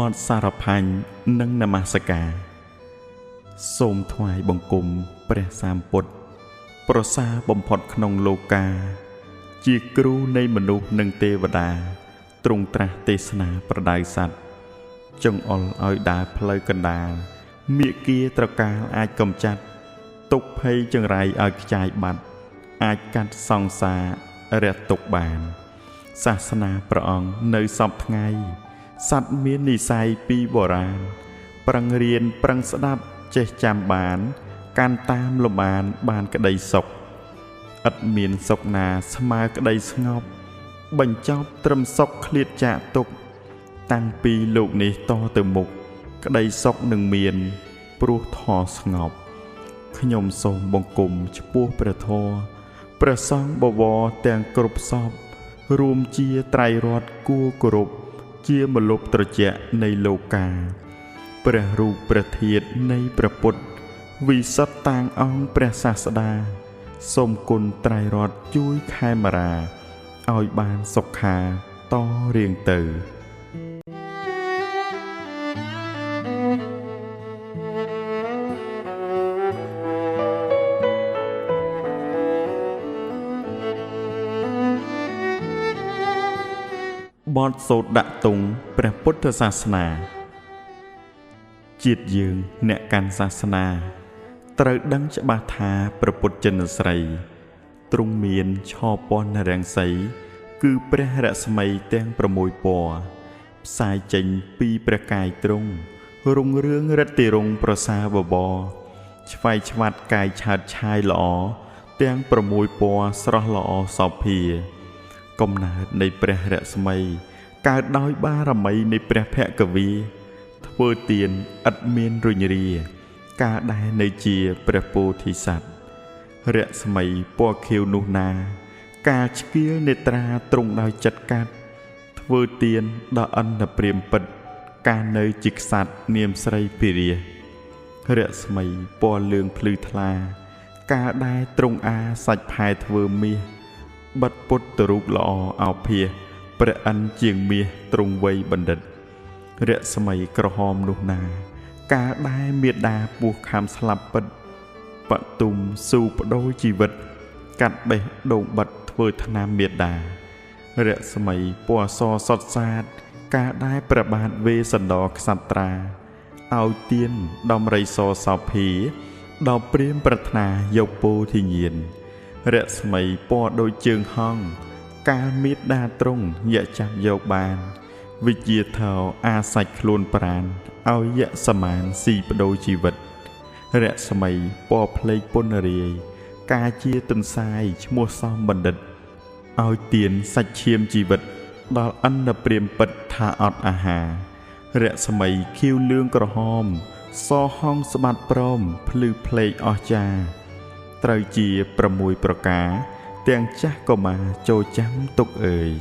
បទសារផាញ់និងនមស្ការសូមថ្វាយបង្គំព្រះសម្ពុទ្ធប្រសើរបំផុតក្នុងលោកាជាគ្រូនៃមនុស្សនិងទេវតាទ្រង់ត្រាស់ទេសនាប្រដៅសត្វចង្អុលឲ្យដើរផ្លូវកណ្ដាលមាគាត្រកាលអាចកំចាត់ទុក្ខភ័យចង្រៃឲ្យខ្ចាយបាត់អាចកាត់សង្សាររះទុក្ខបានសាសនាព្រះអង្គនៅសពថ្ងៃសត្វមាននិស្ស័យពីបុរាណប្រឹងរៀនប្រឹងស្ដាប់ចេះចាំបានកាន់តាមលំបានក្តីសុខឥតមានសុខណាស្មើក្តីស្ងប់បញ្ចប់ត្រឹមសុខឃ្លាតចាកទុក្ខតាំងពីលោកនេះតទៅមុខក្តីសុខនឹងមានព្រោះធម៌ស្ងប់ខ្ញុំសូមបង្គំចំពោះព្រះធម៌ព្រះសង្ឃបវរទាំងគ្រប់សពរួមជាត្រៃរតន៍គួរគោរពជាមលុបត្រជាក់នៃលោកាព្រះរូបព្រះធាតុនៃព្រះពុទ្ធវិសុទ្ធតាងអង្គព្រះសាស្តាសូមគុណត្រៃរតន៍ជួយខេមរាឲ្យបានសុខាតរៀងទៅបទសូត្រដាក់ទង់ព្រះពុទ្ធសាសនាជាតិយើងអ្នកកាន់សាសនាត្រូវដឹងច្បាស់ថាព្រះពុទ្ធចិនស្រីទ្រង់មានឆពណ៌រាំងសីគឺព្រះរស្មីទាំង6ពណ៌ផ្សាយចេញពីព្រះកាយទ្រង់រុងរឿងរិទ្ធិរុងប្រសាបបរឆ្វៃឆ្វាត់កាយឆើតឆាយល្អទាំង6ពណ៌ស្រស់ល្អសោភាកំណើតនៃព្រះរស្មីកើតដោយបារមីនៃព្រះភគវីធ្វើទានឥតមានរុញរាការដែលនៅជាព្រះពោធិសត្វរស្មីពណ៌ខៀវនោះណាការឆ្កៀលនេត្រាទ្រង់ដោយចិត្តកាត់ធ្វើទានដល់អន្តព្រាមពិតការនៅជាក្សត្រនាមស្រីពិរិយរស្មីពណ៌លឿងភ្លឺថ្លាការដែលទ្រង់អាសាច់ផែធ្វើមាសបិទពុទ្ធរូបល្អអោភាសព្រះអិនជាងមាសទ្រង់វ័យបណ្ឌិតរស្មីក្រហមនោះណាការដែលមេដាពោះខាំស្លាប់ពិតបទុមស៊ូបដូរជីវិតកាត់បេះដូងបិទធ្វើថ្នាំមេដារស្មីពណ៌សសុតសាតការដែលព្រះបាទវេសន្តរក្សត្រាឲ្យទៀនដំរីសសោភីដល់ព្រាមប្រាថ្នាយកពោធិញ្ញាណរស្មីពណ៌ដូចជើងហង្សកាលមេដាទ្រង់យៈចាប់យកបានវិជាថោអាសាច់ខ្លួនប្រានឲ្យយៈសមានស៊ីបដូរជីវិតរស្មីពណ៌ភ្លេកពុនរាយការជាទន្សាយឈ្មោះសំបណ្ឌិតឲ្យទៀនសាច់ឈាមជីវិតដល់អន្តព្រាមពិតថាអត់អាហាររស្មីខៀវលឿងក្រហមសហងស្បាត់ព្រមភ្លឺភ្លេកអស្ចារ្យត្រូវជា6ប្រការទាំងចាស់កុមារចូលចាំទុកអើយ